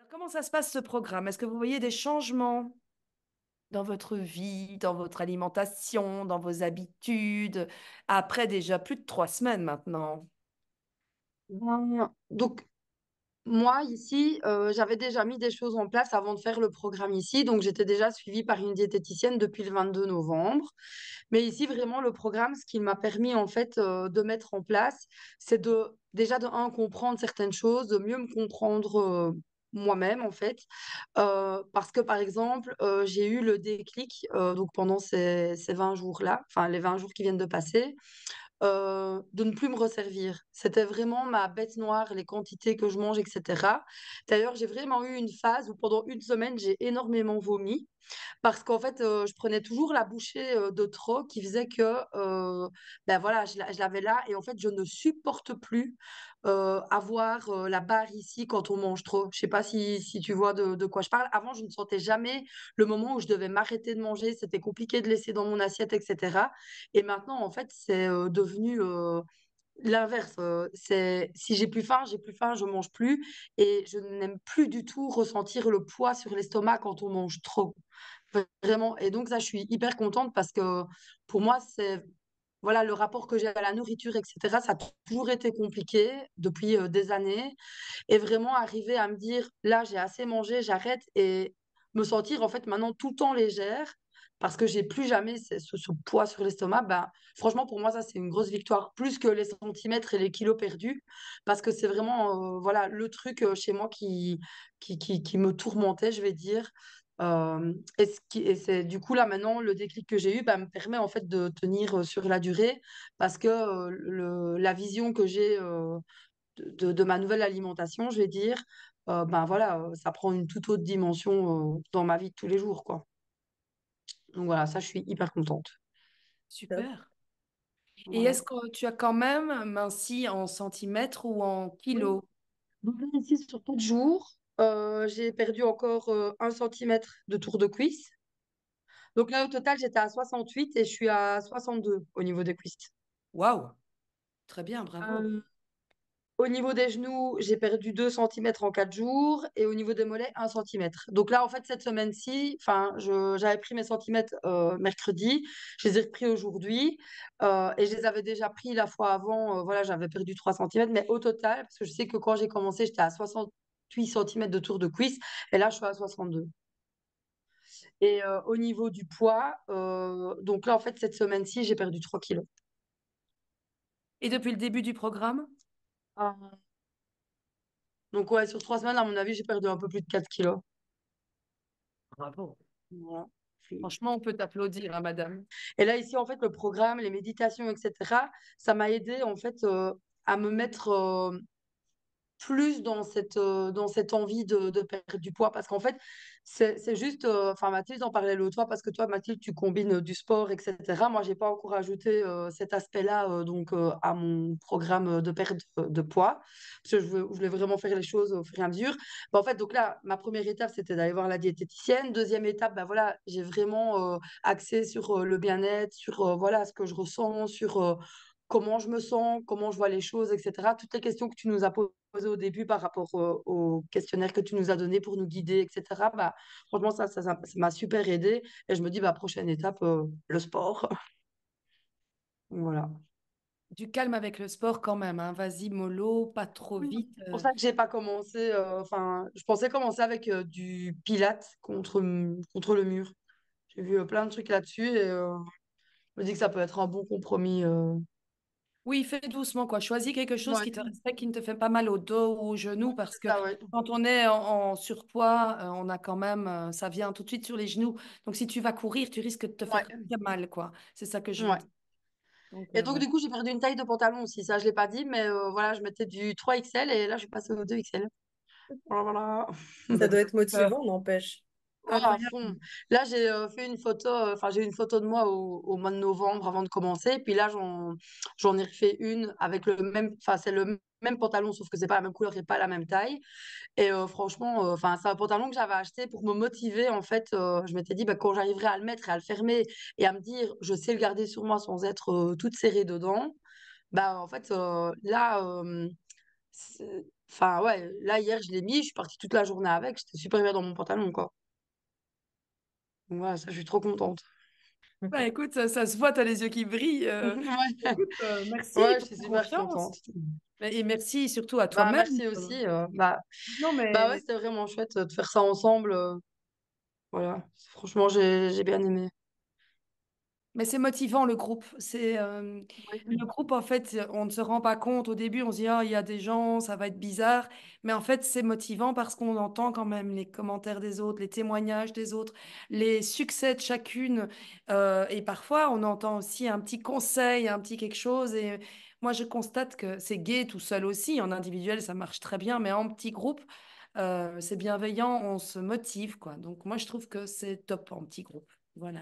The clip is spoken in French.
Comment ça se passe ce programme? Est-ce que vous voyez des changements dans votre vie, dans votre alimentation, dans vos habitudes, après déjà plus de 3 semaines maintenant? Donc, moi, ici, j'avais déjà mis des choses en place avant de faire le programme ici. Donc, j'étais déjà suivie par une diététicienne depuis le 22 novembre. Mais ici, vraiment, le programme, ce qui m'a permis, en fait, de mettre en place, c'est déjà, comprendre certaines choses, de mieux me comprendre moi-même, en fait. Parce que, par exemple, j'ai eu le déclic, donc pendant ces 20 jours-là, enfin, les 20 jours qui viennent de passer, de ne plus me resservir. C'était vraiment ma bête noire, les quantités que je mange, etc. D'ailleurs, j'ai vraiment eu une phase où pendant une semaine, j'ai énormément vomi parce qu'en fait, je prenais toujours la bouchée de trop qui faisait que, ben voilà, je l'avais là et en fait, je ne supporte plus avoir la barre ici quand on mange trop. Je sais pas si tu vois de quoi je parle. Avant, je ne sentais jamais le moment où je devais m'arrêter de manger. C'était compliqué de laisser dans mon assiette, etc. Et maintenant, en fait, c'est devenu l'inverse. C'est si j'ai plus faim, je mange plus et je n'aime plus du tout ressentir le poids sur l'estomac quand on mange trop. Vraiment. Et donc ça, je suis hyper contente parce que pour moi, c'est voilà le rapport que j'ai à la nourriture, etc. Ça a toujours été compliqué depuis des années et vraiment arriver à me dire là, j'ai assez mangé, j'arrête et me sentir en fait maintenant tout le temps légère parce que j'ai plus jamais ce poids sur l'estomac. Ben, franchement, pour moi, ça, c'est une grosse victoire, plus que les centimètres et les kilos perdus, parce que c'est vraiment voilà, le truc chez moi qui me tourmentait, je vais dire. Et c'est du coup là maintenant le déclic que j'ai eu me permet en fait de tenir sur la durée parce que la vision que j'ai de ma nouvelle alimentation, je vais dire, ben voilà, ça prend une toute autre dimension dans ma vie de tous les jours, quoi. Donc voilà, ça, je suis hyper contente. Top. Super. Et Voilà. est-ce que tu as quand même minci en centimètres ou en Oui. kilos? Donc là, ici, sur 4 jours, j'ai perdu encore 1 centimètre de tour de cuisse. Donc là, au total, j'étais à 68 et je suis à 62 au niveau des cuisses. Waouh, très bien, bravo. Euh, Au niveau des genoux, j'ai perdu 2 centimètres en 4 jours et au niveau des mollets, 1 centimètre. Donc là, en fait, cette semaine-ci, enfin, j'avais pris mes centimètres mercredi, je les ai repris aujourd'hui et je les avais déjà pris la fois avant. Voilà, j'avais perdu 3 centimètres, mais au total, parce que je sais que quand j'ai commencé, j'étais à 68 centimètres de tour de cuisse et là, je suis à 62. Et au niveau du poids, donc là, en fait, cette semaine-ci, j'ai perdu 3 kilos. Et depuis le début du programme? Donc ouais, sur 3 semaines, à mon avis, j'ai perdu un peu plus de 4 kilos. Bravo. Voilà. Franchement, on peut t'applaudir, hein, madame. Et là, ici, en fait, le programme, les méditations, etc., ça m'a aidé, en fait, à me mettre plus dans cette envie de perdre du poids. Parce qu'en fait, c'est juste, enfin, Mathilde en parlait l'autre fois, parce que toi, Mathilde, tu combines du sport, etc. Moi, j'ai pas encore ajouté cet aspect-là, donc, à mon programme de perte de poids. Parce que je voulais vraiment faire les choses au fur et à mesure. En fait, donc là, ma première étape, c'était d'aller voir la diététicienne. Deuxième étape, ben voilà, j'ai vraiment axé sur le bien-être, sur voilà ce que je ressens, sur comment je me sens, comment je vois les choses, etc. Toutes les questions que tu nous as posées au début par rapport au questionnaire que tu nous as donné pour nous guider, etc. Bah, franchement, ça m'a super aidé. Et je me dis, bah, prochaine étape, le sport. Voilà. Du calme avec le sport quand même, hein. Vas-y, mollo, pas trop Oui, vite. c'est pour ça que j'ai pas commencé. Enfin, je pensais commencer avec du pilates contre le mur. J'ai vu plein de trucs là-dessus et je me dis que ça peut être un bon compromis. Oui, fais doucement, quoi. Choisis quelque chose Ouais, qui te respecte, qui ne te fait pas mal au dos ou aux genoux, parce c'est que ça, ouais. quand on est en surpoids, on a quand même, ça vient tout de suite sur les genoux. Donc, si tu vas courir, tu risques de te faire Ouais, très mal, quoi. C'est ça que je veux ouais. dire. Donc, Et donc, voilà. du coup, j'ai perdu une taille de pantalon aussi. Ça, je l'ai pas dit, mais voilà, je mettais du 3XL et là, je suis passée au 2XL. Voilà, voilà. Ça doit être Euh, motivant, n'empêche. Ah, à incroyable. fond. Là, j'ai fait une photo, enfin, j'ai eu une photo de moi au mois de novembre avant de commencer. Puis là, j'en ai refait une avec le même, enfin, c'est le même pantalon, sauf que c'est pas la même couleur et pas la même taille. Et franchement, enfin, c'est un pantalon que j'avais acheté pour me motiver. En fait, je m'étais dit, bah, quand j'arriverai à le mettre et à le fermer et à me dire, je sais le garder sur moi sans être toute serrée dedans, bah, en fait, là, Enfin, ouais, là, hier, je l'ai mis, je suis partie toute la journée avec, j'étais super bien dans mon pantalon, quoi. Donc voilà, ça, je suis trop contente. Bah, écoute, ça se voit, tu as les yeux qui brillent. Ouais, Écoute, merci ouais, je pour suis ta super confiance. contente. Et merci surtout à Bah, toi-même. merci aussi. Non, Bah ouais, mais c'était vraiment chouette de faire ça ensemble. Voilà, franchement, j'ai bien aimé. c'est motivant le groupe. Ouais. Le groupe, en fait, on ne se rend pas compte. Au début, on se dit, ah, il y a des gens, ça va être bizarre. Mais en fait, c'est motivant parce qu'on entend quand même les commentaires des autres, les témoignages des autres, les succès de chacune. Et parfois, on entend aussi un petit conseil, un petit quelque chose. Et moi, je constate que c'est gai tout seul aussi. En individuel, ça marche très bien. Mais en petit groupe, c'est bienveillant, on se motive, quoi. Donc, moi, je trouve que c'est top en petit groupe. Voilà.